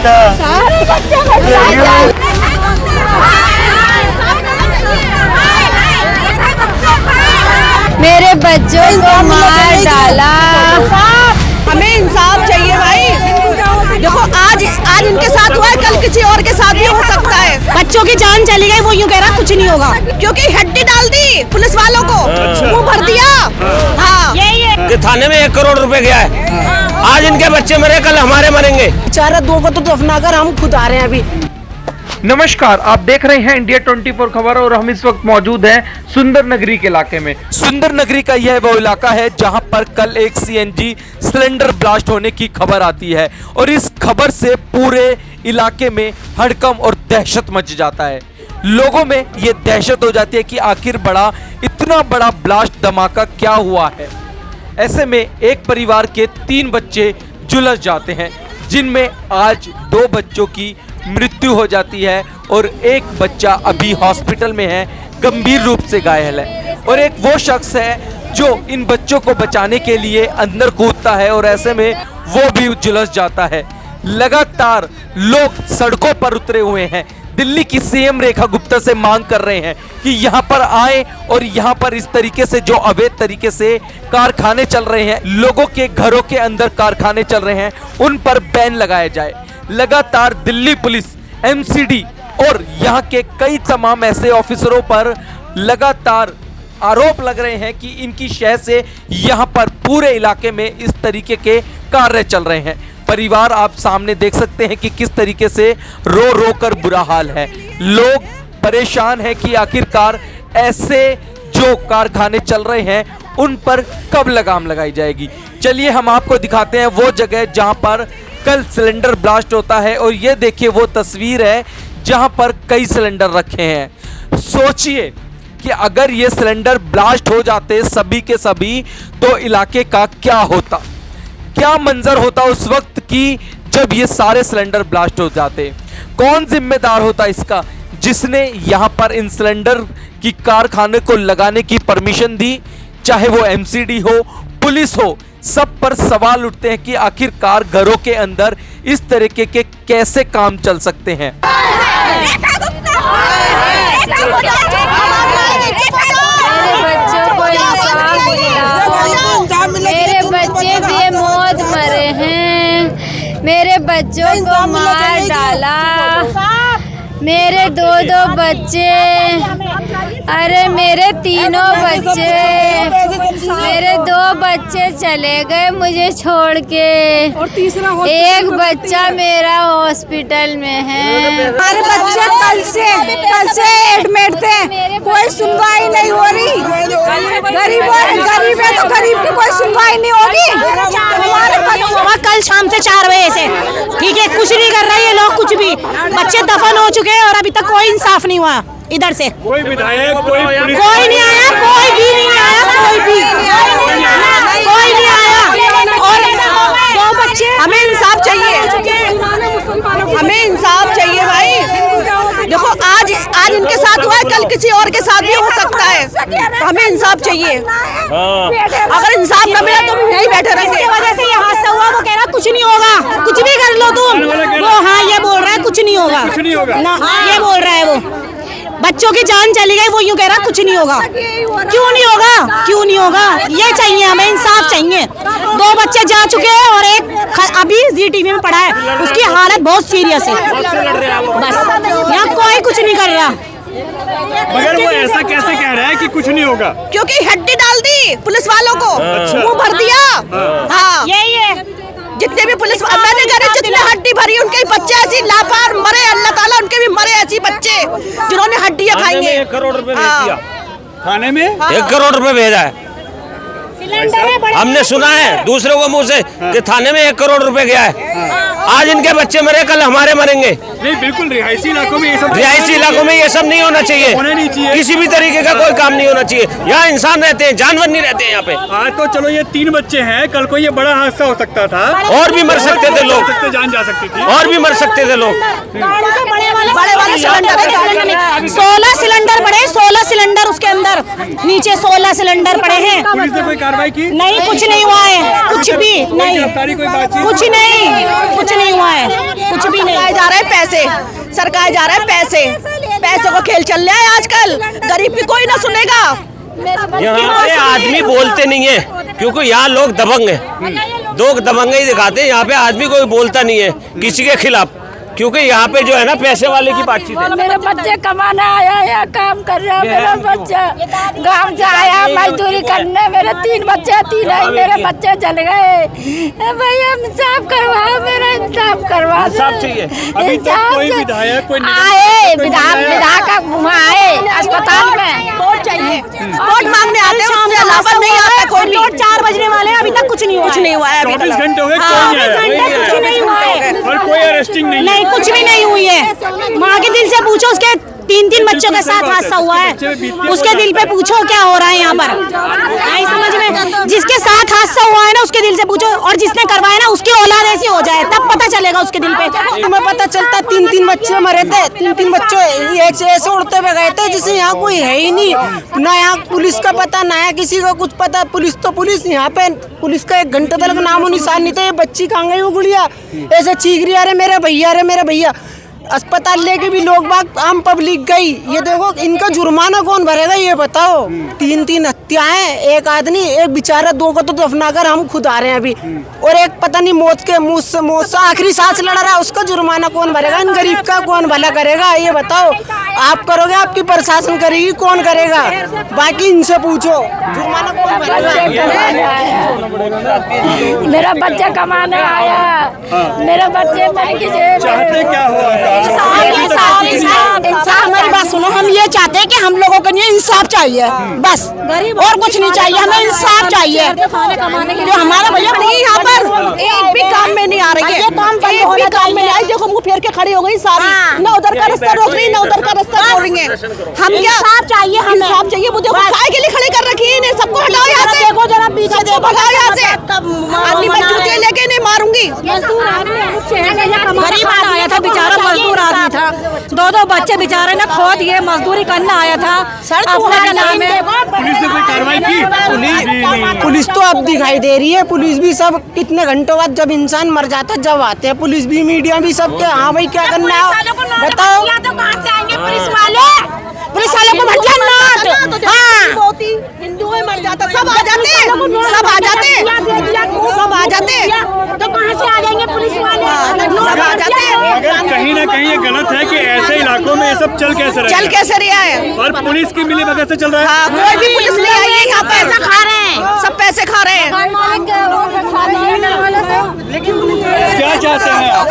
बेटा। मेरे बच्चों को मार डाला। हमें इंसाफ चाहिए भाई। देखो आज इनके साथ हुआ है, कल किसी और के साथ भी हो सकता है। बच्चों की जान चली गई, वो यूँ कह रहा कुछ नहीं होगा, क्योंकि हड्डी डाल दी पुलिस वालों को, मुंह भर दिया। हाँ कि थाने में 1 करोड़ रुपए गया है। आज इनके बच्चे मरे, कल हमारे मरेंगे। बेचारा दो को तो दफना कर हम खुद आ रहे हैं अभी। नमस्कार, आप देख रहे हैं इंडिया 24 खबर और हम इस वक्त मौजूद हैं सुंदर नगरी के इलाके में। सुंदर नगरी का यह वो इलाका है जहां पर कल एक सीएनजी सिलेंडर ब्लास्ट होने की खबर आती है और इस खबर से पूरे इलाके में हड़कंप और दहशत मच जाता है। लोगों में ये दहशत हो जाती है कि आखिर इतना बड़ा ब्लास्ट धमाका क्या हुआ है। ऐसे में एक परिवार के 3 बच्चे झुलस जाते हैं, जिनमें आज 2 बच्चों की मृत्यु हो जाती है और एक बच्चा अभी हॉस्पिटल में है, गंभीर रूप से घायल है। और एक वो शख्स है जो इन बच्चों को बचाने के लिए अंदर कूदता है और ऐसे में वो भी झुलस जाता है। लगातार लोग सड़कों पर उतरे हुए हैं। दिल्ली की सीएम रेखा गुप्ता से मांग कर रहे हैं कि यहाँ पर आए और यहाँ पर इस तरीके से जो अवैध तरीके से कारखाने चल रहे हैं, लोगों के घरों के अंदर कारखाने चल रहे हैं, उन पर बैन लगाया जाए। लगातार दिल्ली पुलिस, एमसीडी और यहाँ के कई तमाम ऐसे ऑफिसरों पर लगातार आरोप लग रहे हैं कि इनकी शह से यहाँ पर पूरे इलाके में इस तरीके के कार्य चल रहे हैं। परिवार आप सामने देख सकते हैं कि किस तरीके से रो रो कर बुरा हाल है। लोग परेशान हैं कि आखिरकार ऐसे जो कारखाने चल रहे हैं उन पर कब लगाम लगाई जाएगी। चलिए हम आपको दिखाते हैं वो जगह जहां पर कल सिलेंडर ब्लास्ट होता है और ये देखिए वो तस्वीर है जहां पर कई सिलेंडर रखे हैं। सोचिए कि अगर ये सिलेंडर ब्लास्ट हो जाते सभी के सभी तो इलाके का क्या होता, क्या मंजर होता उस वक्त की जब ये सारे सिलेंडर ब्लास्ट हो जाते। कौन जिम्मेदार होता इसका, जिसने यहाँ पर इन सिलेंडर की कारखाने को लगाने की परमिशन दी, चाहे वो एमसीडी हो, पुलिस हो। सब पर सवाल उठते हैं कि आखिरकार घरों के अंदर इस तरीके के कैसे काम चल सकते हैं। मेरे बच्चे भी मौत मरे हैं, मेरे बच्चों को मार डाला। मेरे 2 बच्चे, अरे मेरे 3 बच्चे, मेरे 2 बच्चे चले गए मुझे छोड़ के, और तीसरा एक बच्चा मेरा हॉस्पिटल में है। हमारे बच्चे कल से एडमिट थे, कोई सुनवाई नहीं हो रही। गरीब है तो गरीब की कोई सुनवाई नहीं होगी। हमारे कल शाम से 4 बजे से, ठीक है, कुछ नहीं कर रहे ये लोग, कुछ भी। बच्चे दफन हो चुके हैं और अभी तक कोई इंसाफ नहीं हुआ। इधर से कोई विधायक, कोई नहीं आया, कोई भी नहीं आया, कोई नहीं आया। और 2 बच्चे, हमें इंसाफ चाहिए, हमें इंसाफ चाहिए भाई। देखो आज इनके साथ हुआ है, कल किसी और के साथ भी हो सकता है। तो हमें इंसाफ चाहिए। अगर इंसाफ न मिला तो नहीं बैठे रहेंगे। इसकी वजह से ये हादसा हुआ। वो कह रहा कुछ नहीं होगा, कुछ भी कर लो तुम। वो हाँ ये बोल रहा है कुछ नहीं होगा, ना ये बोल रहा है वो। बच्चों की जान चली गई, वो यूँ कह रहा कुछ नहीं होगा। क्यों नहीं होगा, क्यों नहीं होगा? ये चाहिए, हमें इंसाफ चाहिए। 2 बच्चे जा चुके हैं और एक अभी जी टीवी में पड़ा है, उसकी हालत बहुत सीरियस है। बस यहाँ कोई कुछ नहीं कर रहा। मगर वो ऐसा कैसे कह रहा है कि कुछ नहीं होगा? क्योंकि हड्डी डाल दी पुलिस वालों को, मुंह भर दिया। हाँ यही है। जितने भी पुलिस मैंने जितने हड्डी भरी उनके बच्चे ऐसी लापार मरे, अल्लाह ताला उनके भी मरे ऐसी बच्चे जिन्होंने हड्डियां खाएंगे। 1 करोड़ रुपए भेज दिया थाने में, 1 करोड़ रुपए भेजा है। हमने सुना है दूसरों को मुंह से कि थाने में 1 करोड़ रुपए गया है। आज इनके बच्चे मरे, कल हमारे मरेंगे। नहीं बिल्कुल, रिहायशी इलाकों में ये सब नहीं होना चाहिए। होना नहीं चाहिए। किसी भी तरीके का कोई काम नहीं होना चाहिए। यहाँ इंसान रहते हैं, जानवर नहीं रहते हैं यहाँ पे। आज तो चलो ये 3 बच्चे हैं, कल को ये बड़ा हादसा हो सकता था, और भी मर सकते थे लोग, जान जा सकती थी, और भी मर सकते थे लोग। बड़े वाले सिलेंडर 16 सिलेंडर पड़े, 16 सिलेंडर उसके अंदर, नीचे 16 सिलेंडर पड़े हैं। पुलिस ने कोई कार्रवाई की? नहीं, कुछ नहीं हुआ है, कुछ भी नहीं, गिरफ्तारी कोई बातचीत? कुछ नहीं, कुछ कुछ नहीं हुआ है, कुछ भी नहीं। जा रहे हैं पैसे, सरकार जा रहा है पैसे, पैसों को खेल चल रहा है आजकल। गरीब की कोई ना सुनेगा। यहाँ पे आदमी बोलते नहीं है क्योंकि यहाँ लोग दबंग हैं, लोग दबंग ही दिखाते हैं। यहाँ पे आदमी कोई बोलता नहीं है किसी के खिलाफ, क्योंकि यहाँ पे जो है ना पैसे वाले की बातचीत है। मेरे बच्चे कमाने आया या काम कर रहा है, मेरा बच्चा गांव से आया मजदूरी करने, मेरे 3 बच्चे, 3 ही मेरे बच्चे चल गए। भैया इंसाफ करवा, मेरा इंसाफ करवा। इंसाफ चाहिए। अभी तक कोई विधायक, कोई आए विधायक आए अस्पताल में, वोट चाहिए, वोट मांगने आते हैं, उससे अलावा नहीं आता कोई भी। 4 बजने वाले हैं, अभी तक कुछ नहीं हुआ, कुछ नहीं हुआ है। 24 घंटे हो गए, कोई नहीं आया, कुछ नहीं हुआ है और कोई अरेस्टिंग नहीं, कुछ भी नहीं हुई है। माँ के दिल से पूछो, उसके 3 बच्चों के साथ हादसा हुआ है, उसके दिल पे पूछो क्या हो रहा है यहाँ पर, नहीं समझ में। जिसके साथ हादसा हुआ है ना उसके दिल से पूछो, और जिसने करवाया ना उसकी औलाद ऐसी हो जाए तब पता चलेगा उसके दिल पे। हमें पता चलता 3 बच्चे मरे थे, 3 बच्चे ऐसे उड़ते हुए गए थे जिसे यहाँ कोई है ही नहीं, ना यहाँ पुलिस का पता, ना यहाँ किसी को कुछ पता। पुलिस तो पुलिस, यहाँ पे पुलिस का 1 घंटे तक नामो निशान नहीं था। ये बच्ची कहाँ गई वो गुड़िया, ऐसे चीख रही, अरे मेरे भैया, अरे मेरे भैया। अस्पताल लेके भी लोग बाग, आम पब्लिक गई। ये देखो इनका जुर्माना कौन भरेगा ये बताओ। 3 हत्याएं, एक आदमी, एक बेचारा, 2 को तो दफनाकर हम खुद आ रहे हैं अभी, और एक पता नहीं मौत के मुंह से आखिरी सांस लड़ रहा है, उसका जुर्माना कौन भरेगा? इन गरीब का कौन भला करेगा ये बताओ। आप करोगे, आपकी प्रशासन करेगी, कौन करेगा? बाकी इनसे पूछो, जुर्माना कौन भरेगा? मेरा बच्चा कमाने आया, मेरा बच्चे चाहते क्या हो? हमारी बात सुनो, हम ये चाहते हैं कि हम लोगों के लिए इंसाफ चाहिए, बस, और कुछ नहीं चाहिए, हमें इंसाफ चाहिए। जो हमारा भैया नहीं यहाँ पर एक भी काम में नहीं आ रही है, एक भी काम में नहीं आई। देखो मुँह फेर के खड़ी हो गई सारी, ना उधर का रास्ता रोक रही, ना उधर का रास्ता रोक रही है। हम क्या इंसाफ चाहिए, हमें इंसाफ चाहिए। वो देखो काय के लिए खड़े कर रखी है, सबको हटाओ यहाँ से, देखो जरा पीछे देखो, हटाओ यहाँ से। अपनी बच्चों के लेके नहीं मारूंगी। गरीब आया था बेचारा, मजदूर आदमी था, 2 बच्चे बेचारे ने खो दिए, मजदूरी करने आया था। सर अपने नाम है, पुलिस ने कोई कार्रवाई की? पुलिस तो अब दिखाई दे रही है। पुलिस भी सब कितने घंटों बाद जब इंसान मर जाता है जब आते हैं, पुलिस भी, मीडिया भी, सब के हाँ भाई क्या करना है बताओ। पुलिस वालों को मत जानना, हाँ हिंदू में मर जाता, सब आ जाते, सब आ जाते, सब आ जाते, तो कहाँ से आ जाएंगे पुलिस वाले? सब आ जाते। अगर कहीं ना कहीं ये गलत है कि ऐसे इलाकों में ये सब चल कैसे रहा है, और पुलिस की मिली भगत से चल रहा है। हाँ, कोई भी पुलिस नहीं आई है यहाँ, पैसा खा रहे हैं, सब पैसे खा रहे हैं। क्या चाहते हैं आप?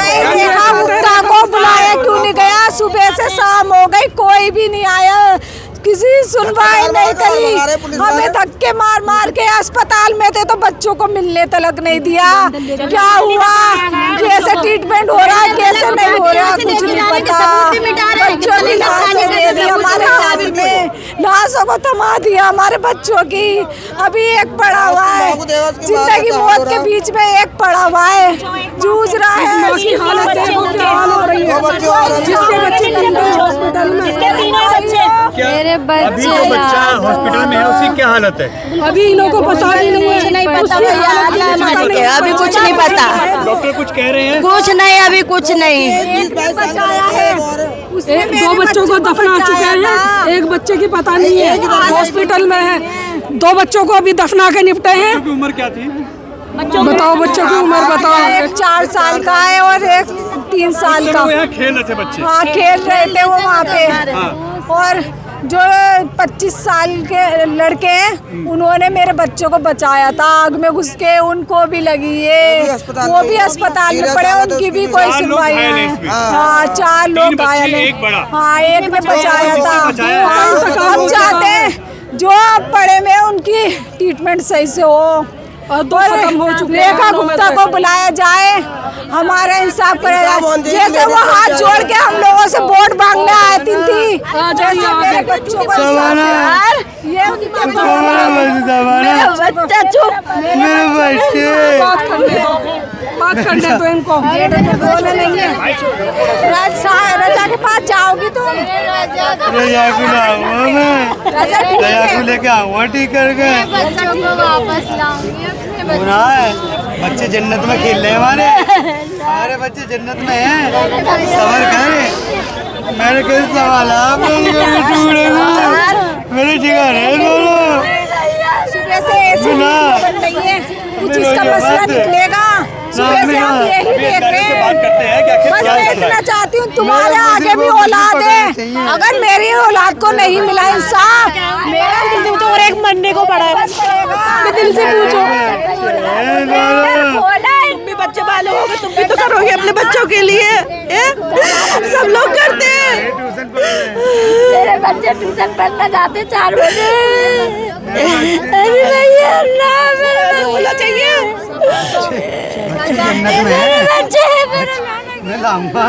मुक्ता को बुलाया क्यों नहीं गया? सुबह से शाम हो गई, कोई भी नहीं आया, किसी सुनवाई नहीं करी। हमें धक्के मार मार के अस्पताल में थे तो बच्चों को मिलने तक नहीं दिया। क्या हुआ, कैसे ट्रीटमेंट हो रहा है, कैसे नहीं हो रहा, कुछ नहीं पता। बच्चों की लाशें दे दी हमारे हाथ में, लाशों को थमा दिया हमारे बच्चों की। अभी एक पड़ा हुआ है, जिंदगी मौत के बीच में एक पड़ा हुआ है, जूझ रहा है। मेरे अभी जो बच्चा हॉस्पिटल में है उसकी क्या हालत है? अभी इन लोगों को पता भी नहीं है, अभी कुछ नहीं पता। डॉक्टर कुछ कह रहे हैं? कुछ नहीं, अभी कुछ नहीं। 2 बच्चों को दफना चुके हैं, एक बच्चे की पता नहीं है, हॉस्पिटल में है। 2 बच्चों को अभी दफना के निपटे हैं। उनकी उम्र क्या थी? बताओ बच्चों की उम्र बताओ। एक 4 साल का है और एक 3 साल का। वो यहाँ खेल रहे थे बच्चे? हाँ, खेल रहे थे वो वहाँ पे। और जो 25 साल के लड़के हैं उन्होंने मेरे बच्चों को बचाया था, आग में घुस के उनको भी लगी है, वो भी अस्पताल में पड़े, उनकी भी कोई सुनवाई नहीं है। हाँ, 4 लोग घायल हैं। हाँ, एक ने बचाया था। हम चाहते हैं जो पड़े में उनकी ट्रीटमेंट सही से हो, और रेखा गुप्ता को बुलाया जाए, हमारा इंसाफ करेगा। जैसे वो हाथ जोड़ के हम लोगों से वोट मांगने आए थी, जैसे मेरे बच्चों को ये बच्चा चुप, बात करने तो इनको बोले नहीं है। रजा के पास जाओगी तुम? लेके आऊंगा, ठीक करके बच्चों को वापस लाऊंगी। गुनाह है। बच्चे जन्नत में खेल रहे हैं हमारे बच्चे जन्नत में हैं। सबर कर, मैंने कैसे सवाल मेरे जिगर है दोनों। सुबह से ऐसे नहीं है, कुछ इसका मसला निकलेगा। सुबह से हम यही देख रहे हैं। बस मैं इतना चाहती हूँ तुम्हारे आगे भी औलाद है, अगर मेरी औलाद को नहीं मिला इंसाफ, मेरा दिल तो और एक मरने को पड़ा है। दिल से पूछो, तुम भी बच्चे पाले होगे, तुम भी तो करोगे अपने बच्चों के लिए। सब लोग करते हैं। मेरे बच्चे ट्यूशन पढ़ने जाते 4 बजे। बोला चाहिए मेरे बच्चे मैं लाऊंगा,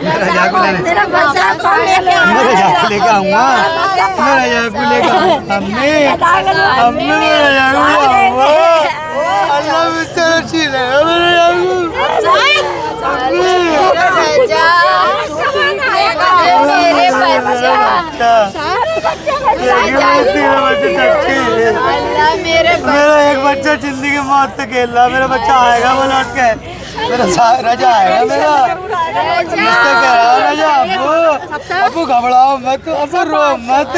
मेरा जाको मेरा बच्चा लेके आऊंगा, मेरा जाको लेके अम्मी मेरा जाको अल्लाह मुझसे अच्छी है मेरा मेरा एक बच्चा जिंदगी मौत से खेल रहा, मेरा बच्चा आएगा वो लौट के, मेरा रजा आएगा मेरा। मुझसे कह रहा रजा अबू घबराओ मत, अबू रो मत,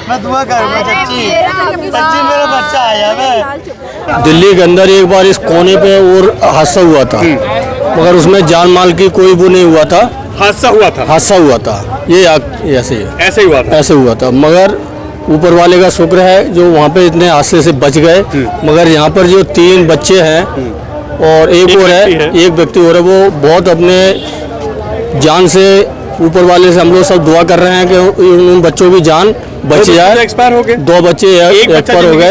मैं दुआ करूँगा चच्ची, मेरा बच्चा आया। मैं दिल्ली के अंदर एक बार इस कोने पे और हादसा हुआ था, मगर उसमें जान माल की कोई वो नहीं हुआ था। हादसा हुआ था ये ऐसे हुआ था, मगर ऊपर वाले का शुक्र है जो वहाँ पे इतने हादसे से बच गए। मगर यहाँ पर जो 3 बच्चे हैं और एक और है, एक व्यक्ति और है, वो बहुत अपने जान से ऊपर वाले से हम लोग सब दुआ कर रहे हैं कि उन बच्चों की जान बच जाए। एक्सपायर हो गए 2 बच्चे एक्सपायर हो गए,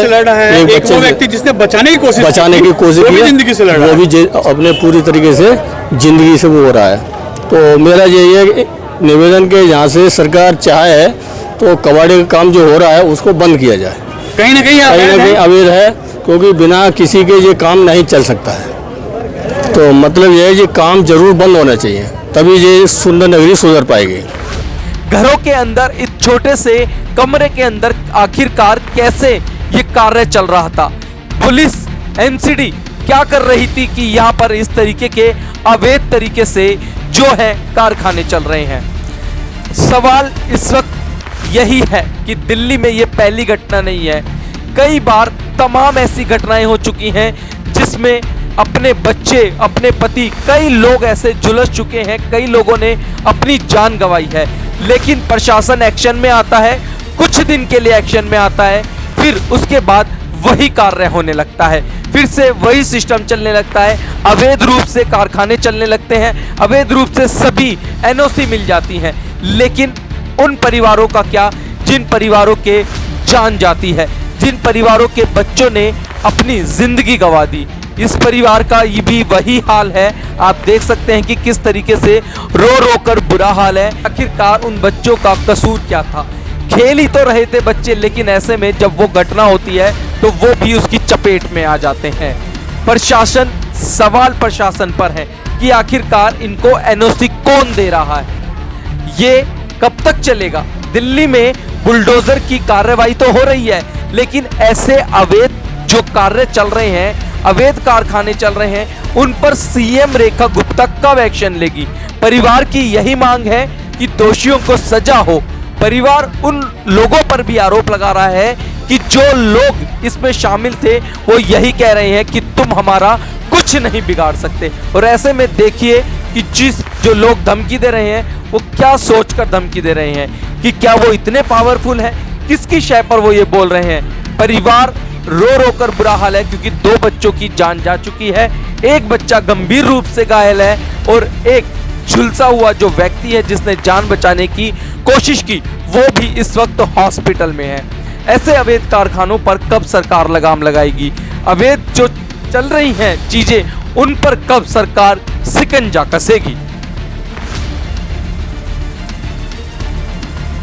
एक बच्चा व्यक्ति जिसने बचाने की कोशिश की जिंदगी से लड़ रहा है, वो भी अपने पूरी तरीके से जिंदगी से वो हो रहा है। तो मेरा यही निवेदन के यहाँ से सरकार चाहे तो कबाड़ी का काम जो हो रहा है उसको बंद किया जाए। कहीं ना कहीं अवैध है, क्योंकि बिना किसी के ये काम नहीं चल सकता है। तो मतलब ये है ये काम जरूर बंद होना चाहिए, तभी ये सुंदर नगरी सुधर पाएगी। घरों के अंदर इस छोटे से कमरे के अंदर आखिरकार कैसे ये कार्य चल रहा था, पुलिस एमसीडी क्या कर रही थी कि यहाँ पर इस तरीके के अवैध तरीके से जो है कारखाने चल रहे हैं। सवाल इस वक्त यही है कि दिल्ली में ये पहली घटना नहीं है, कई बार तमाम ऐसी घटनाएं हो चुकी हैं जिसमें अपने बच्चे, अपने पति, कई लोग ऐसे झुलस चुके हैं, कई लोगों ने अपनी जान गंवाई है। लेकिन प्रशासन एक्शन में आता है, कुछ दिन के लिए एक्शन में आता है, फिर उसके बाद वही कार्य होने लगता है, फिर से वही सिस्टम चलने लगता है, अवैध रूप से कारखाने चलने लगते हैं, अवैध रूप से सभी एनओसी मिल जाती हैं। लेकिन उन परिवारों का क्या जिन परिवारों के जान जाती है, जिन परिवारों के बच्चों ने अपनी जिंदगी गंवा दी। इस परिवार का ये भी वही हाल है। आप देख सकते हैं कि किस तरीके से रो रो कर बुरा हाल है। आखिरकार उन बच्चों का कसूर क्या था? खेल ही तो रहे थे बच्चे, लेकिन ऐसे में जब वो घटना होती है तो वो भी उसकी चपेट में आ जाते हैं। प्रशासन, सवाल प्रशासन पर है कि आखिरकार इनको एनओसी कौन दे रहा है, ये कब तक चलेगा? दिल्ली में बुलडोजर की कार्रवाई तो हो रही है, लेकिन ऐसे अवैध जो कार्य चल रहे हैं, अवैध कारखाने चल रहे हैं, उन पर सीएम रेखा गुप्ता कब एक्शन लेगी? परिवार की यही मांग है कि दोषियों को सजा हो। परिवार उन लोगों पर भी आरोप लगा रहा है कि जो लोग इसमें शामिल थे वो यही कह रहे हैं कि तुम हमारा कुछ नहीं बिगाड़ सकते। और ऐसे में देखिए कि जो लोग धमकी दे रहे हैं वो क्या सोचकर धमकी दे रहे हैं कि क्या वो इतने पावरफुल हैं, किसकी शय पर वो ये बोल रहे हैं। परिवार रो रो कर बुरा हाल है क्योंकि 2 बच्चों की जान जा चुकी है, एक बच्चा गंभीर रूप से घायल है और एक झुलसा हुआ जो व्यक्ति है जिसने जान बचाने की कोशिश की वो भी इस वक्त हॉस्पिटल में है। ऐसे अवैध कारखानों पर कब सरकार लगाम लगाएगी? अवैध जो चल रही हैं चीजें, उन पर कब सरकार शिकंजा कसेगी?